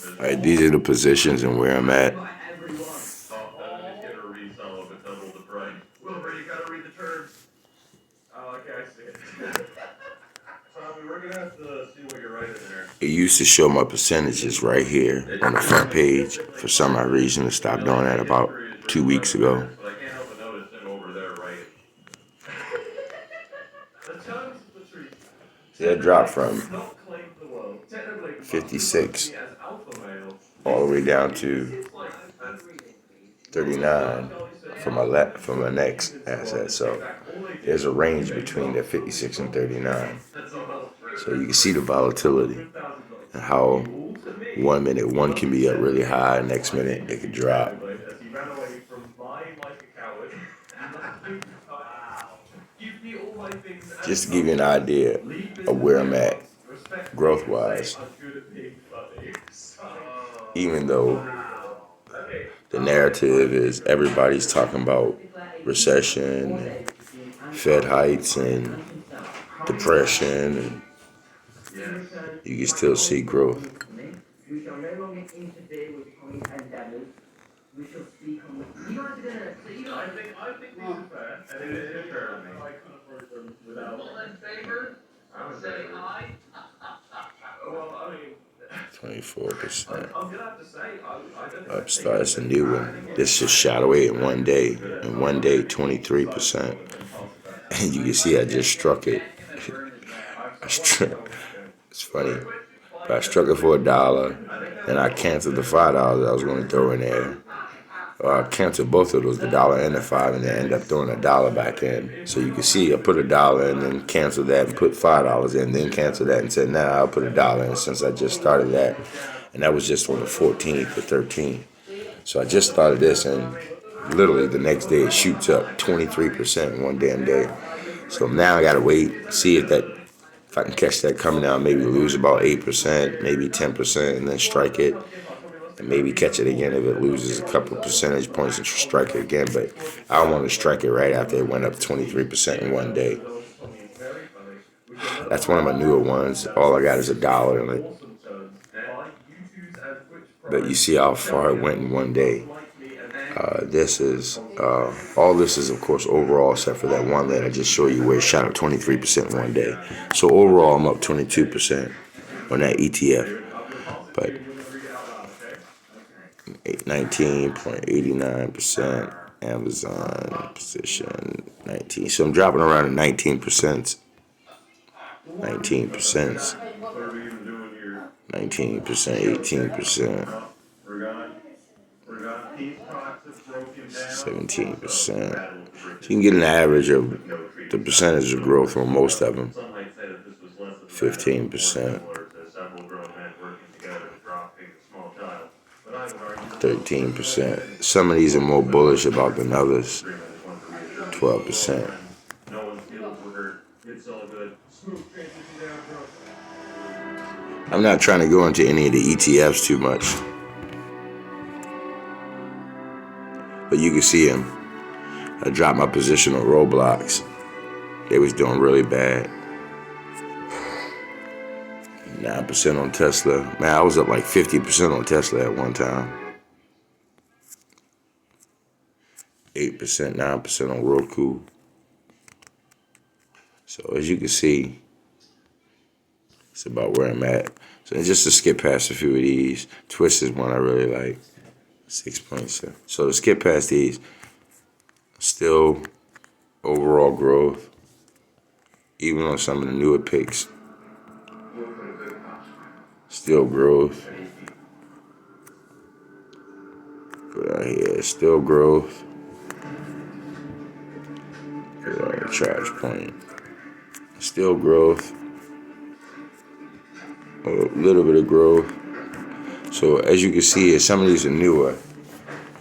All right, these are the positions and where I'm at. It used to show my percentages right here on the front page. For some odd reason, it stopped doing that about 2 weeks ago. See, it dropped from 56 all the way down to 39 for my next asset. So there's a range between that 56 and 39. So you can see the volatility and how 1 minute one can be up really high, next minute it could drop. Just to give you an idea of where I'm at growth wise, even though the narrative is everybody's talking about recession, and Fed heights, and depression, and you can still see growth. Well, 24%. Upstart, it's a new one. This just shot away in one day. In one day, 23%. And you can see I just struck it. It's funny. But I struck it for $1. Then I canceled the $5 I was going to throw in there. I canceled both of those, the dollar and the five, and then end up throwing $1 back in. So you can see I put $1 in, then canceled that and put $5 in, then canceled that and said, nah, I'll put $1 in since I just started that. And that was just on the 14th or 13th. So I just started this, and literally the next day it shoots up 23% in one damn day. So now I gotta wait, see if I can catch that coming down, maybe lose about 8%, maybe 10%, and then strike it. And maybe catch it again if it loses a couple percentage points and strike it again. But I don't want to strike it right after it went up 23% in one day. That's one of my newer ones. All I got is $1 in it. But you see how far it went in one day. All this is of course overall except for that one that I just showed you where it shot up 23% in one day. So overall I'm up 22% on that ETF. But 19.89%, Amazon position 19. So I'm dropping around at 19%, 19%, 19%, 18%, 17%. So you can get an average of the percentage of growth on most of them. 15%. 13%. Some of these are more bullish about than others. 12%. I'm not trying to go into any of the ETFs too much, but you can see them. I dropped my position on Roblox. They was doing really bad. 9% on Tesla. Man, I was up like 50% on Tesla at one time. 8%, 9% on Roku. So as you can see, it's about where I'm at. So just to skip past a few of these, Twist is one I really like. 6.7. So to skip past these, still overall growth, even on some of the newer picks. Still growth. Right here, still growth. Charge point. Still growth. A little bit of growth. So as you can see, some of these are newer,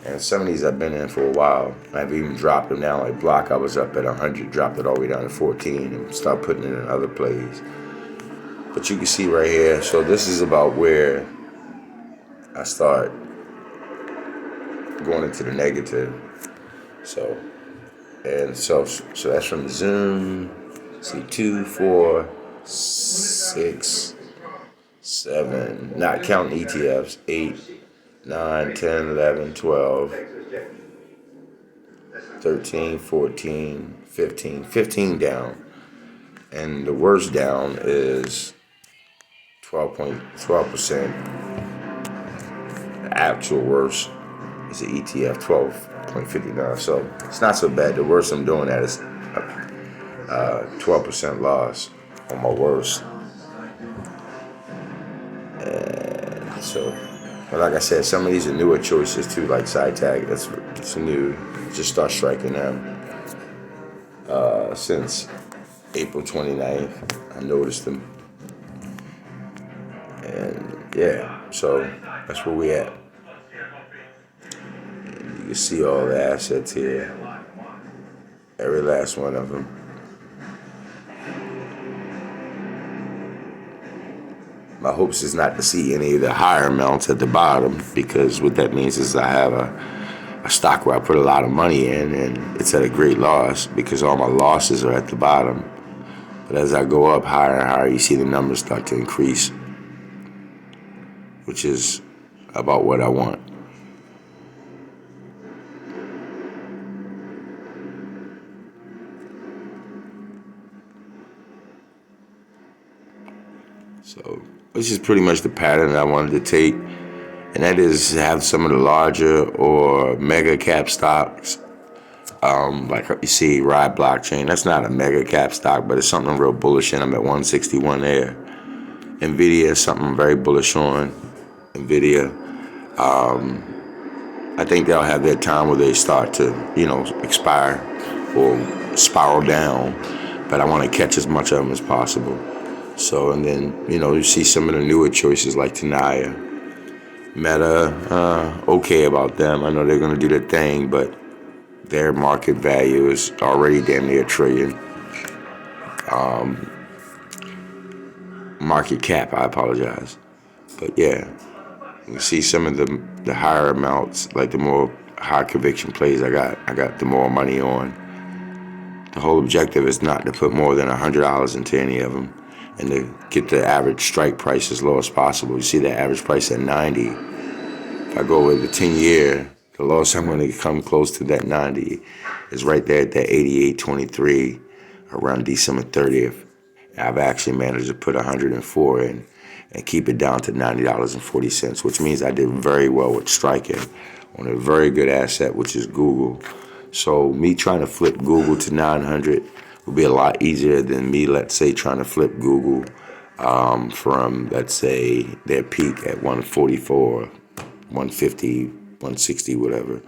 and some of these I've been in for a while. I've even dropped them now. Like Block, I was up at 100, dropped it all the way down to 14, and start putting it in other plays. But you can see right here. So this is about where I start going into the negative. So that's from Zoom. see, 2, 4, 6, 7, not counting ETFs, 8, 9, 10, 11, 12, 13, 14, 15, 15 down. And the worst down is 12%. The actual worst is the ETF, 12.59. So it's not so bad. The worst I'm doing at is 12% loss on my worst. And so, but like I said, some of these are newer choices too, like SciTag. It's new. Just start striking them. Since April 29th, I noticed them. And yeah, so that's where we at. You can see all the assets here, every last one of them. My hopes is not to see any of the higher amounts at the bottom, because what that means is I have a stock where I put a lot of money in and it's at a great loss because all my losses are at the bottom. But as I go up higher and higher, you see the numbers start to increase, which is about what I want. So this is pretty much the pattern that I wanted to take, and that is have some of the larger or mega cap stocks. Like you see, Ride Blockchain, that's not a mega cap stock, but it's something I'm real bullish in. I'm at 161 there. Nvidia is something I'm very bullish on. Nvidia. I think they'll have their time where they start to, expire or spiral down, but I want to catch as much of them as possible. So, and then, you see some of the newer choices like Tenaya, Meta, okay about them. I know they're going to do their thing, but their market value is already damn near $1 trillion. Market cap, I apologize. But yeah, you see some of the higher amounts, like the more high conviction plays I got the more money on. The whole objective is not to put more than $100 into any of them, and to get the average strike price as low as possible. You see the average price at 90. If I go with the 10-year, the lowest I'm going to come close to that 90 is right there at that 88.23 around December 30th. I've actually managed to put 104 in and keep it down to $90.40, which means I did very well with striking on a very good asset, which is Google. So me trying to flip Google to 900 would be a lot easier than me, let's say, trying to flip Google from, let's say, their peak at 144, 150, 160, whatever.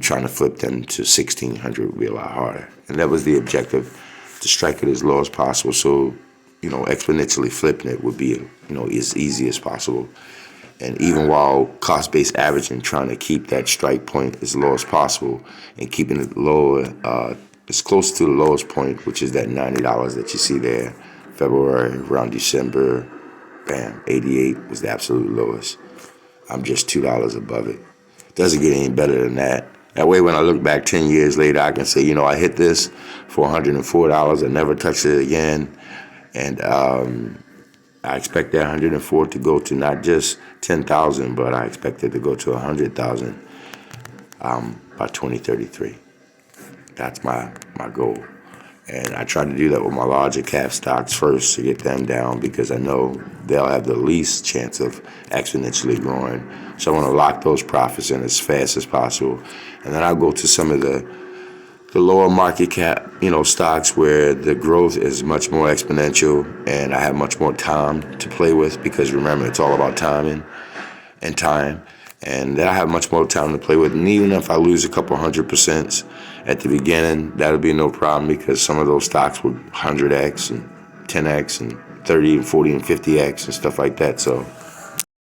Trying to flip them to 1600 would be a lot harder. And that was the objective, to strike it as low as possible. So, exponentially flipping it would be, as easy as possible. And even while cost-based averaging, trying to keep that strike point as low as possible and keeping it low, as close to the lowest point, which is that $90 that you see there, February, around December, bam, 88 was the absolute lowest. I'm just $2 above it. Doesn't get any better than that. That way, when I look back 10 years later, I can say, I hit this for $104. I never touched it again. And I expect that 104 to go to not just 10,000, but I expect it to go to 100,000 by 2033. That's my goal. And I try to do that with my larger cap stocks first to get them down, because I know they'll have the least chance of exponentially growing. So I want to lock those profits in as fast as possible. And then I'll go to some of the lower market cap, stocks where the growth is much more exponential and I have much more time to play with, because remember, it's all about timing and time. And I have much more time to play with. And even if I lose a couple 100% at the beginning, that'll be no problem, because some of those stocks were 100x and 10x and 30 and 40 and 50x and stuff like that. So